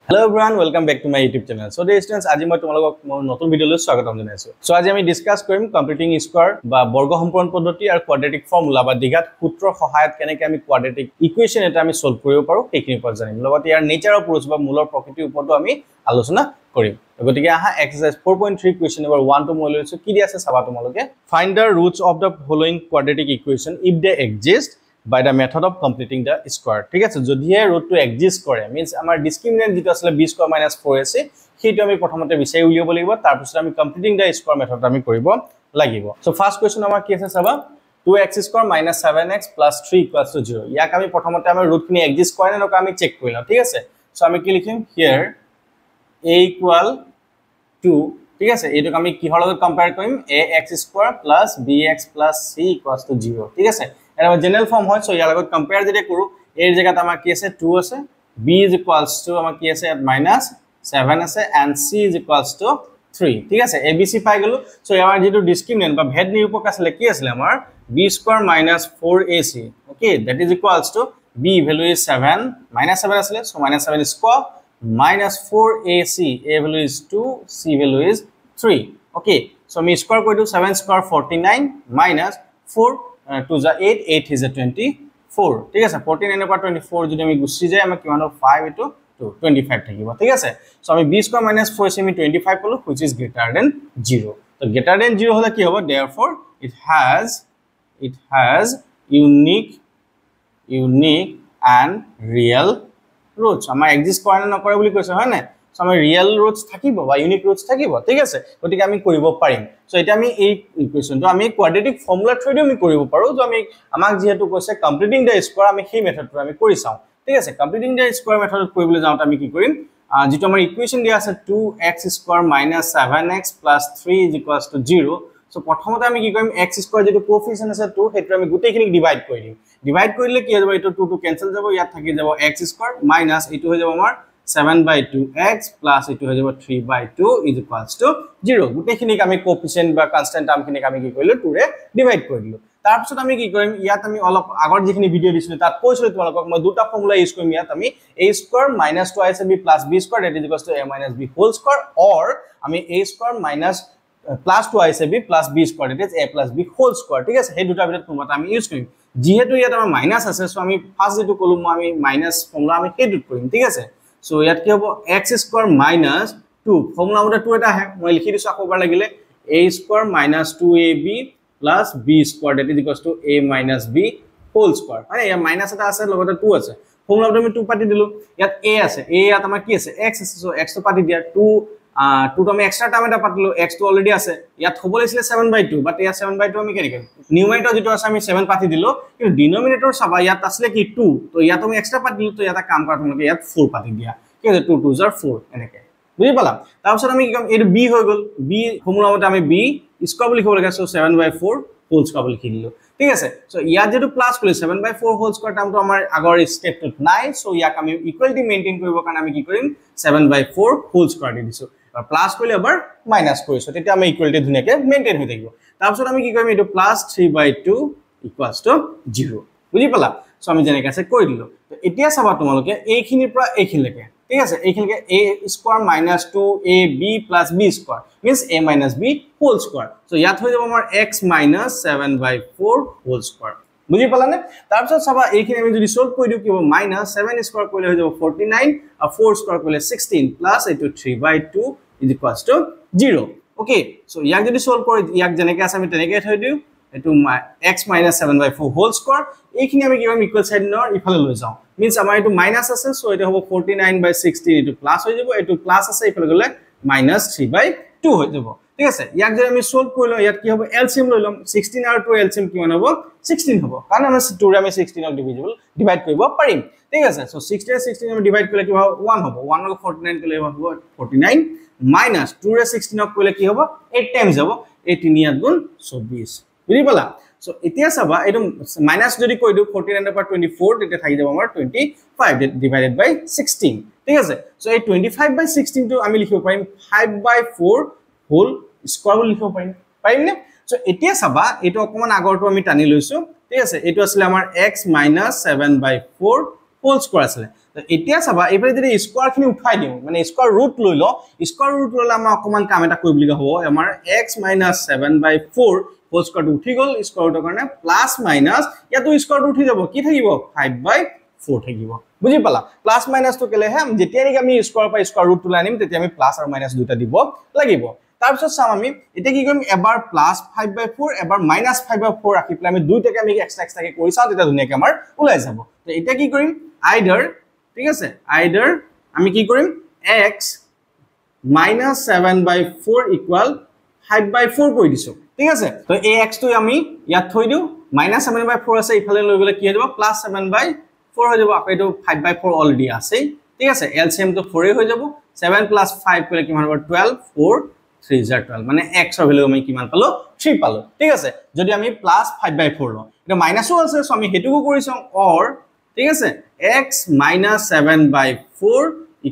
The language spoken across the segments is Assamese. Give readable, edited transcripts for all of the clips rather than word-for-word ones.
Hello everyone, welcome back to my YouTube channel. So dear students, আজি মই তোমালোকক নতুন ভিডিওলৈ স্বাগতম জনাইছো। So আজি আমি ডিসকাস কৰিম কম্পিউটিং স্কয়াৰ বা বৰ্গ সম্পূৰণ পদ্ধতি আৰু কোৱাড্ৰেটিক ফৰ্মুলা বা দ্বিঘাত সূত্ৰৰ সহায়ত কেনেকৈ আমি কোৱাড্ৰেটিক ইকুৱেচন এটা আমি সলভ কৰিব পাৰো সেইখিনি ওপৰত জানিম। লগতে ইয়াৰ নেচাৰ অফ ৰুটছ বা মূলৰ প্ৰকৃতিৰ ওপৰতো আমি আলোচনা কৰিম। গতিকে আহা এক্সাৰসাইজ 4.3 কোৱেশ্চন নম্বৰ 1 টো মই লৈছো কি দি আছে চাবা তোমালোকে। Find the roots of the following quadratic equation if they exist by the method of completing the square. ঠিক আছে, যদি এই ৰুটটো এক্সিষ্ট কৰে মিন্স আমাৰ ডিসক্ৰিমিনেন্ট যেটো আছে b² - 4 আছে সেইটো আমি প্ৰথমতে বিচাৰি উলিয়াব লাগিব, তাৰ পিছত আমি কমপ্লিটিং দা স্কয়াৰ মেথড আমি কৰিব লাগিব। সো ফাৰ্স্ট কোৱেশ্চন আমাৰ কি আছে চাবা 2x² - 7x + 3 = 0। ইয়াক আমি প্ৰথমতে আমাৰ ৰুটখিনি এক্সিষ্ট কৰে নে নকৰে আমি চেক কৰি লওঁ। ঠিক আছে, সো আমি কি লিখিম হিয়াৰ a = 2। ঠিক আছে, এইটোক আমি কিহৰ লগত কম্পেয়াৰ কৰিম ax² + bx + c = 0। ঠিক আছে, এটা জেনারেল ফর্ম হয়। সো ইয়াৰ লগত কম্পেয়াৰ যদি কৰো এৰ জায়গাত আমাৰ কি আছে 2 আছে, b = আমাৰ কি আছে -7 আছে and c = 3। ঠিক আছে, abc পাই গলো। সো আমাৰ যেটো ডিসক্ৰিমিনেন্ট বা ভেদ নিৰূপক আছিল কি আছিল আমাৰ b² - 4ac। Okay, that is equals to b value is 7 -7 আছিল so -7 square -4ac, a value is 2, c value is 3। Okay, so আমি স্কয়ার কৰি দিও 7 square 49 -4 2 is 8, 8 is 24। ঠিক আছে, 49 এর পর 24 যদি আমি গুছি যাই আমরা কিমান 5 ইটো 2 25 থাকিব। ঠিক আছে, সো আমি b² - 4 আমি 25 পালো which is greater than 0। তো greater than 0 হলে কি হবে, therefore it has unique and real roots। আমাৰ এক্সিষ্ট কৰে না নকৰে বুলি কৈছে হয় না, সো আমাৰ ৰিয়েল ৰুটস থাকিব বা ইউনিক ৰুটস থাকিব। ঠিক আছে, গতিকে আমি কৰিব পাৰিম। সো এটা আমি এই ইকুৱেচনটো আমি কোৱাড্ৰেটিক ফৰ্মুলা থ্ৰুদি আমি কৰিব পাৰো। তো আমি আমাক যেহেতু কৈছে কমপ্লিটিং দা স্কয়াৰ আমি সেই মেথডটো আমি কৰি চাও। ঠিক আছে, কমপ্লিটিং দা স্কয়াৰ মেথডত কৰিবলৈ যাওঁতে আমি কি কৰিম, যেটো আমাৰ ইকুৱেচন দিয়া আছে 2x² - 7x + 3 = 0। সো প্ৰথমতে আমি কি কৰিম x² যেটো কোএফিচিয়েন্ট আছে 2 হেতু আমি গোটেইখিনি ডিভাইড কৰি দিম। ডিভাইড কৰিলে কি হ'ব, এটো 2 কেনসেল যাব, ইয়াত থাকি যাব x² মাইনাস এটো হৈ যাব আমাৰ 7/2x plus এটো হৈ যাব 3/2 = 0। গোটেইখিনিক আমি কোএফিচিয়েন্ট বা কনস্ট্যান্ট টার্মখিনিক আমি কি কৰিলো 2 ৰে ডিভাইড কৰি দিলো। তাৰ পিছত আমি কি কৰিম, ইয়াত আমি অলপ আগৰ যিখিনি ভিডিও দিছিলো তাত কৈছিলো তোমালোকক মই দুটা ফৰ্মুলা ইউজ কৰিম। ইয়াত আমি a² - 2ab + b² that is equals to a - b whole square, or আমি a² - 2ab + b² that is a + b whole square। ঠিক আছে, এই দুটা ভিতৰত কোনটা আমি ইউজ কৰিম। যেহেতু ইয়াত আমাৰ মাইনাস আছে সো আমি ফাৰ্স্ট যেটো কলম আমি মাইনাস ফৰ্মুলা আমি হেডুট কৰিম। ঠিক আছে, সো ইয়াত কি হ'ব x² - 2 ফৰ্মুলা মতে 2 এটা আহে, মই লিখি দিছো আকবাৰ লাগিলে a² - 2ab + b² that is equals to a - b whole square। মানে ইয়াত মাইনাস এটা আছে লগতে 2 আছে, ফৰ্মুলা মতে আমি 2 পাতি দিলো। ইয়াত a আছে, a ইয়াত আমাৰ কি আছে x আছে, সো x টো পাতি দিয়া 2 তো আমি এক্সট্ৰা টাৰ্ম এটা পাতিলো, x টো অলৰেডি আছে। ইয়াত হ'ব লাগিছিল 7/2 বাট ইয়াত 7/2 আমি কেনেকৈ নিউমাৰেটৰ যেটো আছে আমি 7 পাতি দিলো, কিন্তু ডিনোমিনেটৰ চাবা ইয়াত আসলে কি 2, তো ইয়াত আমি এক্সট্ৰা পাতি দিলো, তো ইয়াত কাম কৰা তোমালোকে ইয়াত 4 পাতি দিয়া। কি আছে 2 2 * 4 এনেকে বুজি পালা। তাৰ পিছত আমি কি কৰিম, এটো b হৈ গল, b ফৰ্মুলা মতে আমি b স্কয়াৰ বুলি লিখিব লাগে, সো 7/4 হোল স্কয়াৰ বুলি লিখি দিলো। ঠিক আছে, সো ইয়াত যেটো প্লাস কৰিলে 7/4 হোল স্কয়াৰ টাৰ্মটো আমাৰ আগৰ স্টেপটোত নাই, সো ইয়াক আমি ইকুয়ালিটি মেইনটেইন কৰিব কাৰণে আমি কি কৰিম 7/4 হোল স্কয়াৰ দি দিছো, প্লাস কৰিলে এবাৰ মাইনাস কৰিছো, তেতিয়া আমি ইকুয়ালিটি ধুনিয়াকে মেইনটেইন হৈ থাকিব। তাৰ পিছত আমি কি কৰিম, এটো +3/2 = 0 বুজি পালা। সো আমি যেনেকৈ আছে কৰি দিলো। তো এতিয়া চাবা তোমালোকে এইখিনিৰ পৰা এইখিনিলৈকে। ঠিক আছে, এইখিনিকে a² - 2ab + b² means a - b whole square। So ইয়াত হৈ যাব আমাৰ x - 7/4 whole square। বুজি পালা নে। তাৰ পিছত চাবা এইখিনি আমি যদি সলভ কৰি দিও কি হ'ব, -7² কৰিলে হৈ যাব 49 আৰু 4² কৰিলে 16 প্লাস এটো 3/2 = 0। ওকে, সো ইয়াক যদি সলভ কৰি ইয়াক যেনেকৈ আছে আমি তেনেকৈ থৈ দিও, এটো x - 7/4 whole square। এইখিনি আমি কি কৰিম ইকুৱেল সাইনৰ ইফালে লৈ যাও, মিন্স আমাৰ এটো মাইনাস আছে, সো এটা হ'ব 49/16 এটো প্লাস হৈ যাব, এটো প্লাস আছে ইফালে গলে -3/2 হৈ যাব। ঠিক আছে, ইয়াক যদি আমি সলভ কৰি লও ইয়াত কি হ'ব এলসিএম লৈ লম, 16 আৰু 2 এলসিএম কিমান হ'ব 16 হ'ব, কাৰণ আমি 2 ৰে আমি 16 ক ডিভাইড কৰিব পাৰিম। ঠিক আছে, সো 16 ৰে 16 আমি ডিভাইড কৰিলে কি হ'ব 1 হ'ব, 1 ক 49 কৰিলে হ'ব 49 মাইনাস 2 ৰে 16 ক কৰিলে কি হ'ব 8 টাইমস হ'ব, 8 3 8 গুণ 24 বুজি পালা। সো এতিয়া চাবা এটো মাইনাস যদি কৈ দিও 49 ৰ পৰা 24 তেতিয়া থাকি যাব আমাৰ 25 ডিভাইডেড বাই 16। ঠিক আছে, সো এই 25/16 টো আমি লিখিব পাৰিম 5/4 হোল স্কয়াৰ বুলি লিখিব পাৰিম নে। সো এতিয়া চাবা এটো অকমান আগৰটো আমি টানি লৈছো। ঠিক আছে, এটো আছিল আমাৰ x - 7/4 হোল স্কয়াৰ আছিল। তো এতিয়া চাবা এইফালে যদি স্কয়াৰ খিনি উঠাই দিও মানে স্কয়াৰ ৰুট লৈ ল স্কয়াৰ ৰুট ললে আমাৰ অকমান কাম এটা কৰিবলগা হ'ব আমাৰ x - 7/4 হোল স্কয়াৰ উঠি গল স্কয়াৰ ৰুটৰ কাৰণে প্লাস মাইনাস ইয়াতো স্কয়াৰ ৰুট উঠি যাব কি থাকিব 5/4 থাকিব বুজি পালা প্লাস মাইনাস তো কেলে হে যেতিয়া নেকি আমি স্কয়াৰ পা স্কয়াৰ ৰুট তুলাই আনিম তেতিয়া আমি প্লাস আৰু মাইনাস দুটা দিব লাগিব তাৰপিছত চাম আমি এটা কি কৰিম এবাৰ প্লাস 5/4 এবাৰ মাইনাস 5/4 ৰাখি পেলাই আমি দুইটাকে আমি এক্সট্ৰা কে কৰি চাও তেতিয়া ধুনিয়াকে আমাৰ ওলাই যাব তো এটা কি কৰিম আইদাৰ ঠিক আছে আইদাৰ আমি কি কৰিম x - 7/4 = 5/4 কৰি দিছো ঠিক আছে তো এই x টো আমি ইয়াত থৈ দিও -7/4 আছে ইফালে লৈ গলে কি হৈ যাব +7/4 হৈ যাব আকৌ এটো 5/4 অলৰেডি আছে ঠিক আছে এলসিএম তো 4 হৈ যাব 7 + 5 কৰিলে কিমান হ'ব 12 4 3 * 12 মানে x ৰ ভ্যালু আমি কিমান পালো 3 পালো ঠিক আছে যদি আমি +5/4 ল এটা মাইনাসও আছে সো আমি হেতুকো কৰিছো অর ঠিক আছে x - 7/4 =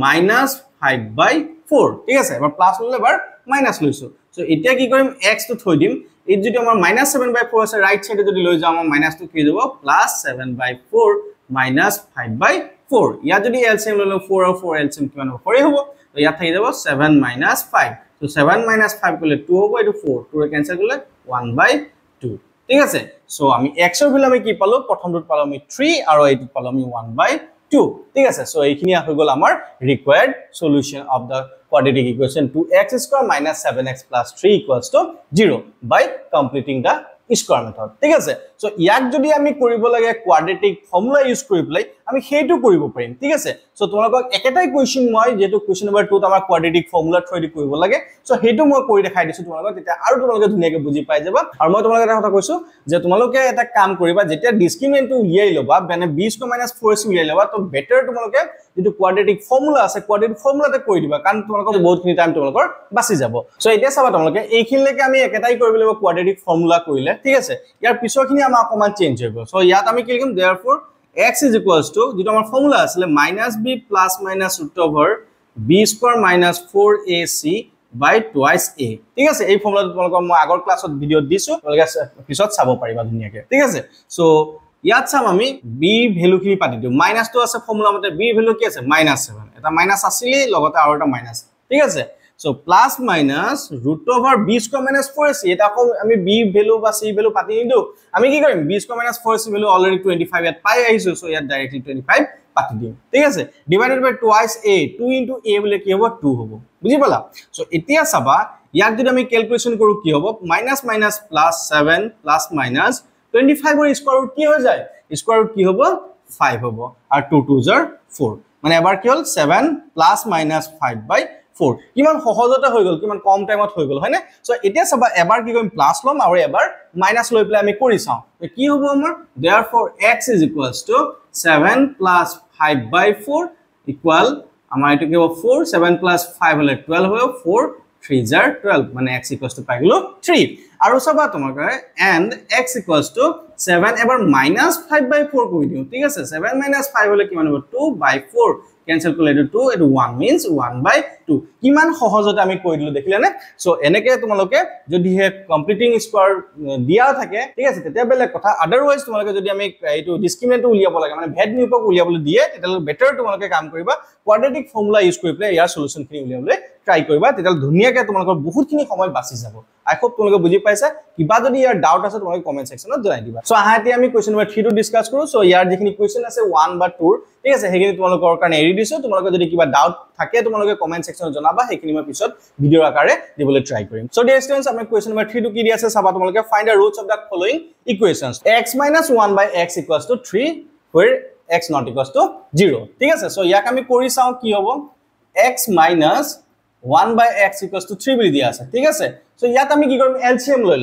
-5/4 ঠিক আছে এবাৰ প্লাস ললে এবাৰ মাইনাস লৈছো সো এতিয়া কি কৰিম x টো থৈ দিম এই যদি আমাৰ -7/4 আছে ৰাইট সাইডে যদি লৈ যাও আমাৰ মাইনাস টো কি যাব +7/4 - 5/4 ইয়া যদি এলসিএম ললো 4 আৰু 4 এলসিএম কিমান হ'ব 4 হ'ব তো ইয়া থাকি যাব 7 - 5 তো 7 - 5 কৰিলে 2 হ'ব এটো 4 2 এ ক্যান্সেল কৰিলে 1/2 ঠিক আছে সো আমি x ৰ ভ্যালু আমি কি পালো প্ৰথমটোত পালো আমি 3 আৰু এইটোত পালো আমি 1/2 ঠিক আছে সো এইখিনি হৈ গল আমাৰ required solution of the quadratic equation 2x² - 7x + 3 = 0 by completing the square method ঠিক আছে সো ইয়াক যদি আমি কৰিব লাগে quadratic formula ইউজ কৰি প্লাই আমি হেতু কৰিব পাৰিম ঠিক আছে সো তোমালোকক একেটাই কোৱেশ্চন মই যেটো কোৱেশ্চন নম্বৰ 2 ত আমাৰ quadratic formula থ্ৰুদি কৰিব লাগে সো হেতু মই কৰি দেখাই দিছো তোমালোকক তেতিয়া আৰু তোমালোকে ধুনিয়াকে বুজি পাই যাবা আৰু মই তোমালোকক এটা কথা কৈছো যে তোমালোকে এটা কাম কৰিবা যেতিয়া ডিসক্ৰিমিনেন্টটো উলিয়াই লবা মানে 20 - 4 উলিয়াই লবা তো বেটাৰ তোমালোকে যেটো quadratic formula আছে quadratic formulaতে কৰি দিবা কাৰণ তোমালোকৰ বহুতখিনি টাইম তোমালোকৰ বাছি যাব সো এতিয়া চাবা তোমালোকে এইখিনিলৈকে আমি একেটাই কৰিব লাগিব quadratic formula কৰিলে ঠিক আছে ইয়াৰ পিছৰখিনি আমাৰ অকমান চেঞ্জ হ'ব সো ইয়াত আমি কি লিখিম therefore x = যেটো আমাৰ ফৰ্মুলা আছিল -b ± (b² - 4ac) by twice a ঠিক আছে এই ফৰ্মুলাটো তোমালোকক মই আগৰ ক্লাছত ভিডিও দিছো তোমালোকে পিছত চাব পাৰিবা ধুনিয়াকে ঠিক আছে সো ইয়াত চাম আমি b ভ্যালু খিনি পাতি দিও মাইনাস তো আছে ফৰ্মুলা মতে b ভ্যালু কি আছে -7 এটা মাইনাস আছিল লগতে আৰু এটা মাইনাস ঠিক আছে so plus minus (b² - 4ac) এটা আকৌ আমি b ভ্যালু বা c ভ্যালু পাতি নিদু আমি কি কৰিম b² - 4ac ভ্যালু অলৰেডি 25 ইয়াত পাই আহিছো সো ইয়াত ডাইৰেক্টলি 25 পাতি দিম ঠিক আছে divided by twice a 2 * a বলে কি হ'ব 2 হ'ব বুজি পালা সো এতিয়া চাবা ইয়াক যদি আমি ক্যালকুলেশন কৰো কি হ'ব minus minus plus 7 plus minus 25 এর স্কয়ার রুট কি হৈ যায় স্কয়ার রুট কি হ'ব 5 হ'ব আর 2 2 * 4 মানে এবাৰ কি হল 7 প্লাস মাইনাস 5/4 কিমান সহজতে হৈ গল কিমান কম টাইমত হৈ গল হয়নে সো এতিয়া চাবা এবাৰ কি কৰিম প্লাস লম আৰু এবাৰ মাইনাস লৈ প্লাই আমি কৰি চাও কি হ'ব আমাৰ therefore x = 7 plus 5/4 equal আমাৰ এটো কি হ'ব 4 7 plus 5 হলে 12 হ'ব 4 3 * 12 মানে x = পাই গলো 3 আৰু চাবা তোমাক and x = 7 এবাৰ -5/4 কৰি দিও ঠিক আছে 7 - 5 হলে কিমান হ'ব 2/4 cancel করলে 2 এটো 1 means 1/2 কিমান সহজতে আমি কৈ দিলো দেখিলে নে সো এনেকে তোমালোকে যদি হে কমপ্লিটিং স্কয়াৰ দিয়া থাকে ঠিক আছে তেতিয়া বেলেগ কথা আদাৰৱাইজ তোমালোকে যদি আমি এটো ডিসক্ৰিমিনেন্ট উলিয়াব লাগে মানে ভেদ নিৰূপক উলিয়াবলৈ দিয়ে তেতিয়া বেটাৰ তোমালোকে কাম কৰিবা কোয়াড্ৰেটিক ফৰ্মুলা ইউজ কৰি প্লে ইয়াৰ সলিউশন খিনি উলিয়াবলৈ ট্ৰাই কৰিবা তেতিয়া ধুনিয়াকে তোমালোকৰ বহুতখিনি সময় বাছি যাব আই হোপ তোমালোকে বুজি পাইছা কিবা যদি ইয়াৰ ডাউট আছে তোমালোকে কমেন্ট সেকশনত জনাই দিবা সো আহাতি আমি কোৱেশ্চন নম্বৰ 3 টো ডিসকাস কৰো সো ইয়াৰ যিখিনি কোৱেশ্চন আছে 1 বা 2 ঠিক আছে হেখিনি তোমালোকৰ কাৰণে এৰি দিছো তোমালোকে যদি কিবা ডাউট থাকে তোমালোকে কমেন্ট সেকশনত জনাবা হেখিনি মই পিছত ভিডিওৰ আকাৰে দিবলৈ ট্ৰাই কৰিম সো ডিয়াৰ ষ্টুডেন্টস আমি কোৱেশ্চন নম্বৰ 3 টো কি দি আছে চাবা তোমালোকে find the roots of the following equations x - 1/x = 3 where x not equals to 0 ঠিক আছে সো ইয়াক আমি কৰি চাও কি হ'ব x - 1/x = 3 বুলি দিয়া আছে ঠিক আছে সো ইয়াত আমি কি কৰিম এলসিএম লৈ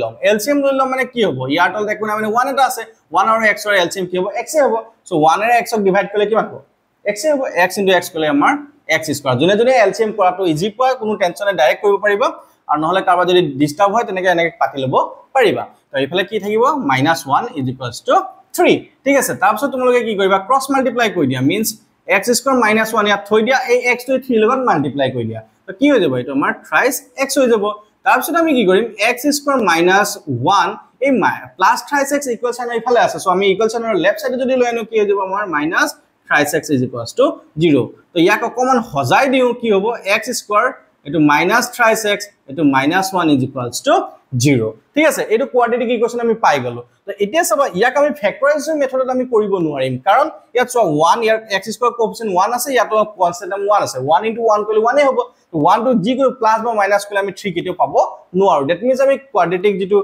লম মানে কি হ'ব ইয়াৰ তলত একো না মানে 1 এটা আছে 1 আৰু x ৰ এলসিএম কি হ'ব x হ'ব সো 1 এৰ x ক ডিভাইড কৰিলে কিমান হ'ব x হ'ব x * x কৰিলে আমাৰ x² জনে জনে এলসিএম কৰাটো ইজি পোৱা কোনো টেনচনে ডাইৰেক্ট কৰিব পাৰিবা আৰু নহলে কাৰবা যদি ডিস্টাৰ্ব হয় তেনেকে এনেকে পাতি লব পাৰিবা তো ইফালে কি থাকিব -1 = 3 ঠিক আছে তাৰপিছত তোমালোকে কি কৰিবা ক্ৰস মাল্টিপ্লাই কৰি দিয়া মিন্স x² - 1 ইয়াত থৈ দিয়া এই x টো 3 লগত মাল্টিপ্লাই কৰি দিয়া তো কি হৈ যাব এটো আমাৰ থ্ৰাইস x হৈ যাব তাৰপিছত আমি কি কৰিম x² - 1 এই প্লাস থ্ৰাইস x ইকুৱেল সাইন ইফালে আছে সো আমি ইকুৱেল সাইনৰ লেফট সাইডে যদি লৈ আনো কি হৈ যাব আমাৰ thrice x is equals to 0 তো ইয়াক অকমান হজাই দিও কি হ'ব x square এটো minus thrice x এটো minus 1 is equals to 0 ঠিক আছে এটো কোয়াড্রেটিক ইকুয়েশন আমি পাই গলো তো এতিয়া সবা ইয়াক আমি ফ্যাক্টরাইজেশন মেথডত আমি কৰিব নোৱাৰিম কাৰণ ইয়াত সব 1 ইয়াৰ x স্কয়াৰ কোএফিসিয়েন্ট 1 আছে ইয়াত কনস্ট্যান্ট 1 আছে 1 * 1 কৰিলে 1 এ হ'ব তো 1 to g কৰি প্লাস বা মাইনাস কৰিলে আমি 3 কেতিয়াও পাব নোৱাৰো দ্যাট মিন্স আমি কোয়াড্ৰেটিক যেটো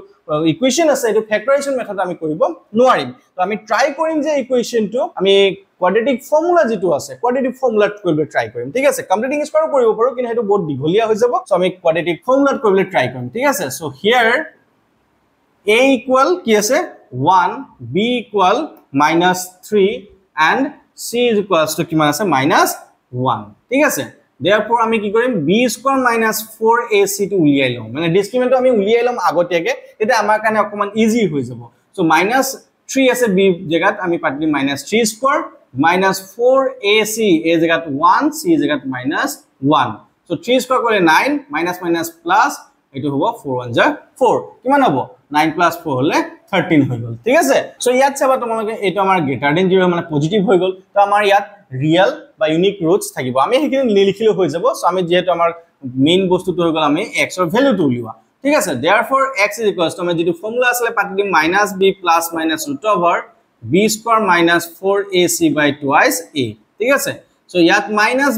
ইকুয়েশন আছে এটো ফ্যাক্টৰাইজেশন মেথড আমি কৰিব নোৱাৰিম তো আমি ট্ৰাই কৰিম যে ইকুয়েশনটো আমি কোয়াড্ৰেটিক ফৰ্মুলা যেটো আছে কোয়াড্ৰেটিক ফৰ্মুলা কৰিব ট্ৰাই কৰিম ঠিক আছে কমপ্লিটিং স্কয়াৰ কৰিব পাৰো কিন্তু হেতু বহুত দিঘলিয়া হৈ যাব সো আমি কোয়াড্ৰেটিক ফৰ্মুলা কৰিবলৈ ট্ৰাই কৰিম ঠিক আছে সো হিয়াৰ a equal কি আছে 1 b equal -3 and c is equals to কিমান আছে -1 ঠিক আছে therefore আমি কি কৰিম b square - 4ac টো উলিয়াই লম মানে ডিসক্ৰিমিনেন্ট আমি উলিয়াই লম আগতিয়াকে এটা আমাৰ কাৰণে অকমান ইজি হৈ যাব সো -3 আছে b জায়গাত আমি পাতিম -3 স্কয়ার -4ac a জায়গাত 1 c জায়গাত -1 সো 3 স্কয়ার কৰিলে 9 মাইনাস মাইনাস প্লাস এটো হ'ব 4 1 যা 4 কিমান হ'ব 9 plus 4 হলে 13 হৈ গল ঠিক আছে সো ইয়াত চাবা তোমালোকে এটো আমাৰ গ্ৰেটাৰ দেন 0 মানে পজিটিভ হৈ গল তো আমাৰ ইয়াত ৰিয়েল বা ইউনিক ৰুটস থাকিব আমি হেকিনি লিখিলে হৈ যাব সো আমি যেহেতু আমাৰ মেইন বস্তুটো হৈ গল আমি x ৰ ভ্যালুটো উলিওৱা ঠিক আছে therefore x is equals to আমি যেটো ফর্মুলা আসলে পাতি দিম -b plus minus root over b square minus 4ac by twice a ঠিক আছে সো ইয়াত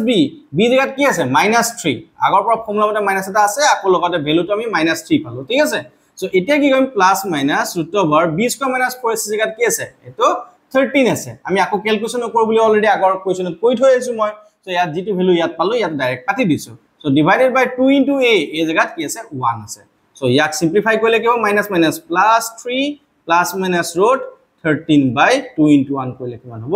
-b b জায়গাত কি আছে -3 আগৰ পৰা ফর্মুলা মতে মাইনাস এটা আছে আকৌ লগতে ভ্যালুটো আমি -3 পালো ঠিক আছে সো এতিয়া কি কৰিম plus minus root over b square minus 4ac জায়গাত কি আছে এটো 13 আছে আমি আকৌ ক্যালকুলেশন নকৰ বুলি অলৰেডি আগৰ কোৱেশ্চনত কৈ থৈ আছো মই সো ইয়াত যেটো ভ্যালু ইয়াত পালো ইয়াত ডাইৰেক্ট কাটি দিছো so divided by 2 into a এই জায়গাত কি আছে 1 আছে সো ইয়াক সিম্পলিফাই কৰিলে কি হ'ব minus minus plus 3 plus minus root 13 by 2 into 1 কৰিলে কিমান হ'ব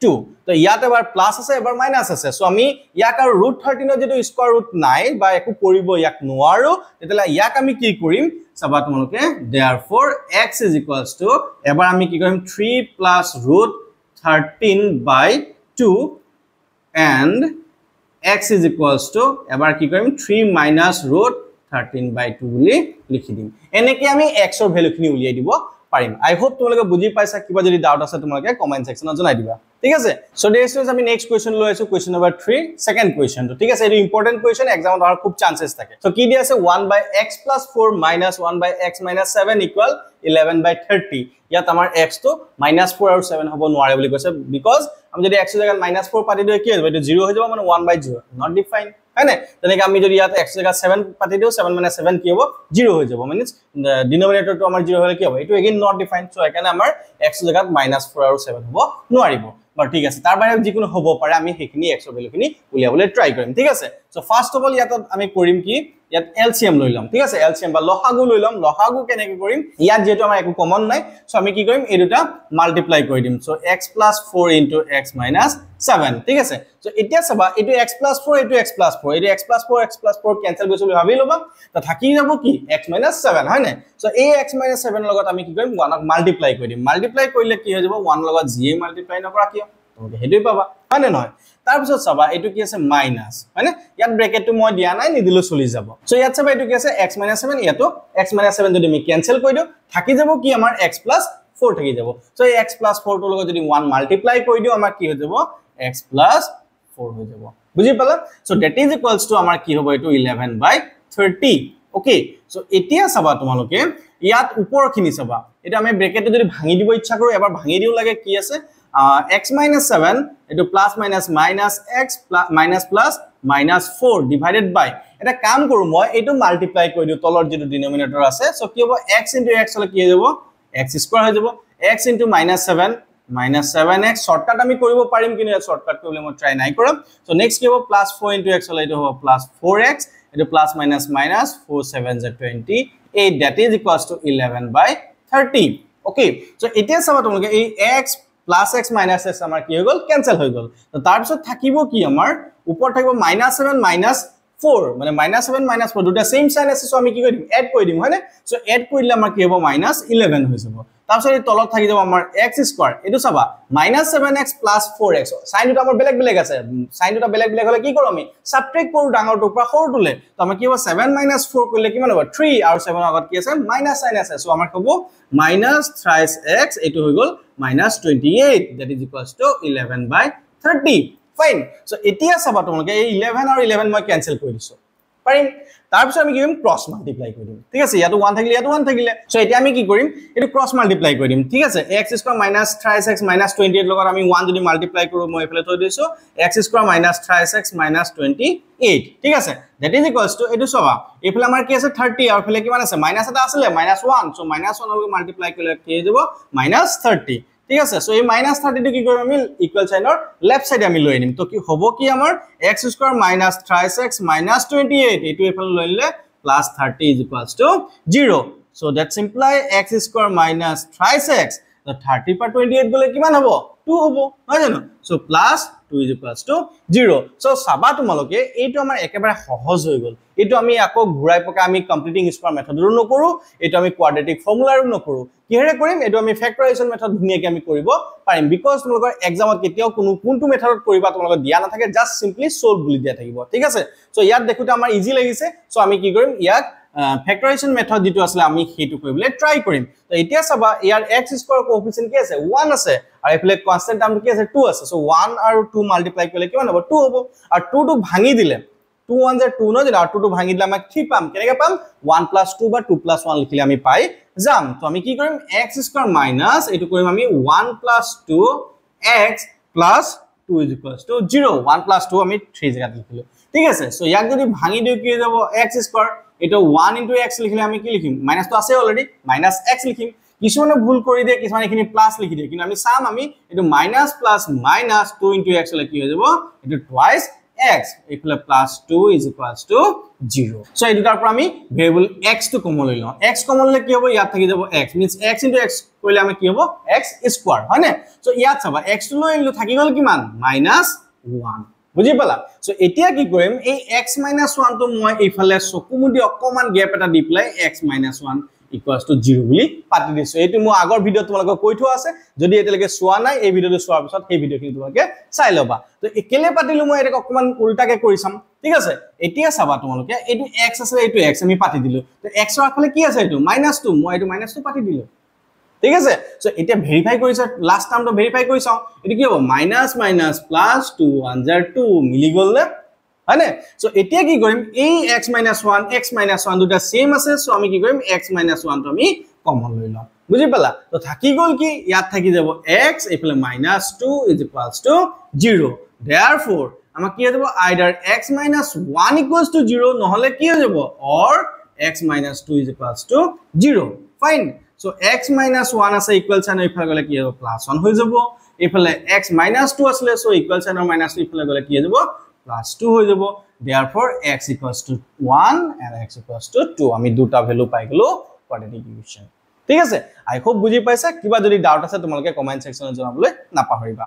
2 তো ইয়াত এবাৰ প্লাস আছে এবাৰ মাইনাস আছে সো আমি ইয়াক আৰু √13 ৰ যেটো স্কয়াৰ ৰুট নাই বা একো কৰিব ইয়াক নোৱাৰো তেতলা ইয়াক আমি কি কৰিম সবা তোমালোকে therefore x is equals to এবাৰ আমি কি কৰিম 3 plus √13 by 2 and x is equals to এবাৰ কি কৰিম 3 minus √13 by 2 বুলি লিখি দিম এনেকৈ আমি x ৰ ভ্যালুখিনি উলিয়াই দিব পাৰিম আই হোপ তোমালোকে বুজি পাইছা কিবা যদি ডাউট আছে তোমালোকে কমেন্ট সেকশনত জনাই দিবা ঠিক আছে সো দেয়াৰ ইজ আমি নেক্সট কোৱেশ্চন লৈ আছো কোৱেশ্চন নম্বৰ 3 সেকেন্ড কোৱেশ্চন তো ঠিক আছে এটা ইম্পৰ্টেন্ট কোৱেশ্চন এক্সামত অহাৰ খুব চান্সেস থাকে সো কি দি আছে 1 by x plus 4 minus 1 by x minus 7 equal 11 by 30 ইয়াত আমাৰ x তো -4 আৰু 7 হ'ব নোৱাৰে বুলি কৈছে বিকজ আমি যদি x ৰ জায়গাত -4 পাতি দিও কি হ'ব এটো 0 হৈ যাব মানে 1 by 0 not defined है ना তেনেকে আমি যদি ইয়াত x জায়গা 7 পাতি দিও 7 মানে 7 কি হ'ব 0 হৈ যাব মানে ডিনোমিনেটৰ তো আমাৰ 0 হলে কি হ'ব এটো এগেইন নট ডিফাইন্ড সো একানে আমাৰ x জায়গাত -4 আৰু 7 হ'ব নোৱাৰিব বাট ঠিক আছে তাৰ বাহিৰে যিকোনো হ'ব পাৰে আমি হেখিনি x ৰ ভ্যালুখিনি উলিয়াবলৈ ট্ৰাই কৰিম ঠিক আছে সো ফাৰ্স্ট অফ অল ইয়াত আমি কৰিম কি ইয়াত এলসিএম লৈ লম ঠিক আছে এলসিএম বা লসাগু লৈ লম লসাগু কেনেকৈ কৰিম ইয়াত যেটো আমাৰ একো কমন নাই সো আমি কি কৰিম এই দুটা মাল্টিপ্লাই কৰি দিম সো x + 4 * x - 7 ঠিক আছে সো এতিয়া সবা এটো x + 4 এটো x + 4 এটো x + 4 x + 4 ক্যান্সেল গৈছে বুলি ভাবি লবা তো থাকি যাব কি x - 7 হয় না সো এই x - 7 লগত আমি কি কৰিম 1 ক মাল্টিপ্লাই কৰি দিম মাল্টিপ্লাই কৰিলে কি হৈ যাব 1 লগত জি মাল্টিপ্লাই নকৰা কিয় তোমাকে হেডই পাবা হয় না নহয় তাৰ পিছত সবা এটো কি আছে মাইনাস মানে ইয়াত ব্র্যাকেটটো মই দিয়া নাই নিদিলো চলি যাব সো ইয়াত সবা এটো কি আছে x - 7 ইয়াতো x - 7 যদি আমি ক্যান্সেল কৰি দিও থাকি যাব কি আমাৰ x + 4 থাকি যাব সো এই x + 4 ৰ লগত যদি 1 মাল্টিপ্লাই কৰি দিও আমাৰ কি হৈ যাব x + 4 হৈ যাব বুজি পালা so that is equals to আমাৰ কি হ'ব এটো 11 by 30 ওকে সো এতিয়া সবা তোমালোকে ইয়াত ওপৰখিনি সবা এটা আমি ব্ৰ্যাকেটটো যদি ভাঙি দিব ইচ্ছা কৰো এবাৰ ভাঙি দিও লাগে কি আছে x - 7 এটো plus minus minus x minus plus minus 4 divided by এটা কাম কৰো মই এটো মাল্টিপ্লাই কৰি দিও তলৰ যেটো ডিনোমিনেটৰ আছে সো কি হ'ব x * x হলে কি হৈ যাব x স্কয়াৰ হৈ যাব x * -7 -7x শৰ্টকাট আমি কৰিব পাৰিম কিন্তু শৰ্টকাট কৰিলে মই ট্ৰাই নাই কৰম সো নেক্সট কি হ'ব +4 * x হলে এটো হ'ব +4x এটো plus minus minus 4 7 28 that is equals to 11 by 30 okay so এতিয়া চাবা তোমালোকে এই x plus x minus x আমাৰ কি হৈ গল ক্যান্সেল হৈ গল তো তাৰ পিছত থাকিব কি আমাৰ উপৰ থাকিব -7 - 4 মানে -7 - 4 দুটা সেম সাইন আছে সো আমি কি কৰিম এড কৰি দিম হয়নে সো এড কৰিলে আমাৰ কি হ'ব -11 হৈ যাব তাৰ পিছত এই তলত থাকি যাব আমাৰ x স্কয়াৰ এটো চাবা -7x + 4x সাইন দুটা আমাৰ বেলেগ বেলেগ আছে সাইন দুটা বেলেগ বেলেগ হলে কি কৰো আমি সাবট্ৰেক্ট কৰো ডাঙৰটোৰ পৰা সৰুটোলে তো আমাৰ কি হ'ব 7 - 4 কৰিলে কিমান হ'ব 3 আৰু 7 ৰ আগত কি আছে মাইনাস সাইন আছে সো আমাৰ হ'ব -3x এটো হৈ গল -28 that is equals to 11 by 30 fine so এতিয়া চাবা তোমালোকে এই 11 আৰু 11 মই ক্যান্সেল কৰি দিছো পাৰিম তাৰপিছত আমি কি কৰিম ক্ৰস মাল্টিপ্লাই কৰি দিম ঠিক আছে ইয়াতো 1 থাকিলে ইয়াতো 1 থাকিলে সো এতিয়া আমি কি কৰিম এটো ক্ৰস মাল্টিপ্লাই কৰি দিম ঠিক আছে x² - 3x - 28 লগত আমি 1 যদি মাল্টিপ্লাই কৰো মই এফালে থৈ দিছো x² - 3x - 28 ঠিক আছে that is equals to এটো সবা এফালে আমাৰ কি আছে 30 আৰু এফালে কিমান আছে মাইনাস এটা আছিল -1 সো -1 লগত মাল্টিপ্লাই কৰিলে কি হৈ যাব -30 ঠিক আছে সো এই -30 টো কি কৰিম আমি ইকুৱেল সাইনৰ লেফট সাইডে আমি লৈ আনিম তো কি হ'ব কি আমাৰ x² - 3x - 28 এটো এফালে লৈ নিলে +30 = 0 so that imply x² - 3x the 30 per 28 গলে কিমান হ'ব 2 হ'ব হয় জানো so +2 = 0 so সাবা তোমালোকে এইটো আমাৰ একেবাৰে সহজ হৈ গল এইটো আমি আকৌ ঘুৰাই পকা আমি কমপ্লিটিং স্কয়াৰ মেথডৰো নকৰো এইটো আমি কোয়াড্ৰেটিক ফৰ্মুলাৰো নকৰো কিহেৰে কৰিম এইটো আমি ফেক্টৰাইজেশ্যন মেথড ধুনিয়াকৈ আমি কৰিব পাৰিম বিকজ তোমালোকৰ এক্সামত কেতিয়াও কোনটো মেথডত কৰিবা তোমালোকৰ দিয়া নাথাকে জাস্ট সিম্পলি সলভ বুলি দিয়া থাকিব ঠিক আছে সো ইয়াত দেখুতে আমাৰ ইজি লাগিছে সো আমি কি কৰিম ইয়াত ফেক্টৰাইজেশ্যন মেথড যেটো আছিল আমি হেতু কৰিবলৈ ট্ৰাই কৰিম তো এতিয়া চাবা ইয়াৰ x স্কয়াৰ কোএফিচিয়েন্ট কি আছে 1 আছে আৰু এফালে কনস্ট্যান্ট টাৰ্ম কি আছে 2 আছে সো 1 আৰু 2 মাল্টিপ্লাই কৰিলে কিমান হ'ব 2 হ'ব আৰু 2 টো ভাঙি দিলে 2 1 যে 2 ন যে আৰু 2 টো ভাঙি দিলে আমি 3 পাম কেনেকৈ পাম 1 + 2 বা 2 + 1 লিখিলে আমি পাই যাম তো আমি কি কৰিম x স্কয়াৰ মাইনাস এটো কৰিম আমি 1 + 2 x + 2 = 0 1 + 2 আমি 3 জায়গাত লিখিলো ঠিক আছে সো ইয়াক যদি ভাঙি দিও কি যাব x স্কয়াৰ এটো 1 * x লিখিলে আমি কি লিখিম মাইনাস তো আছে অলরেডি -x লিখিম কিছুমানে ভুল কৰি দিয়ে কিছুমানে এখিনি প্লাস লিখি দিয়ে কিন্তু আমি সাম আমি এটো মাইনাস প্লাস মাইনাস 2 * x হলে কি হৈ যাব এটো টুৱাইস x ইকুয়াল +2 = 0 সো এই দুটাৰ পৰা আমি ভেৰিয়েবল x টো কমন লৈ লওঁ x কমন ললে কি হ'ব ইয়াত থাকি যাব x মিন্স x * x কৰিলে আমি কি হ'ব x স্কয়াৰ হয় না সো ইয়াত চাবা x টো লৈ আনিলো থাকি গল কিমান -1 বুজি পালা সো এতিয়া কি কৰিম এই x - 1 তো মই এইফালে চকুমুদি অকমান গ্যাপ এটা দি প্লাই x - 1 = 0 বুলি পাতি দিছো এটো মই আগৰ ভিডিও তোমালোকক কৈ থোৱা আছে যদি এতিয়ালৈকে চোৱা নাই এই ভিডিওটো চোৱাৰ পিছত এই ভিডিওখিনি তোমালোকে চাই লবা তো একেলে পাতিলো মই এটা অকমান উল্টাকে কৰি চাম ঠিক আছে এতিয়া চাবা তোমালোকে এটো x আছে এটো x আমি পাতি দিলো তো x ৰ আগফালে কি আছে এটো -2 মই এটো -2 পাতি দিলো ঠিক আছে সো এটা ভেৰিফাই কৰিছা লাষ্ট টাৰ্মটো ভেৰিফাই কৰি চাও এটো কি হ'ব - +2 1 2 মিলি গল না হয়নে সো এতিয়া কি কৰিম এই x - 1 দুটা সেম আছে সো আমি কি কৰিম x - 1 তো আমি কমন লৈ লম বুজি পালা তো থাকি গল কি ইয়াত থাকি যাব x এফালে -2 = 0 therefore আমাক কি হ'ব either x - 1 = 0 নহলে কি হৈ যাব or x - 2 = 0 fine so x - 1 আছে ইকুৱেল সাইন ইফালে গলে কি হ'ব +1 হৈ যাব ইফালে x - 2 আছিল so ইকুৱেল সাইনৰ -2 ইফালে গলে কি হৈ যাব +2 হৈ যাব therefore x = 1 and x = 2 আমি দুটা ভ্যালু পাই গলো কোয়াড্ৰেটিক ইকুৱেশ্যন ঠিক আছে আই হোপ বুজি পাইছা কিবা যদি ডাউট আছে তোমালোকে কমেন্ট সেকশনত জনাবলৈ নাপাহৰিবা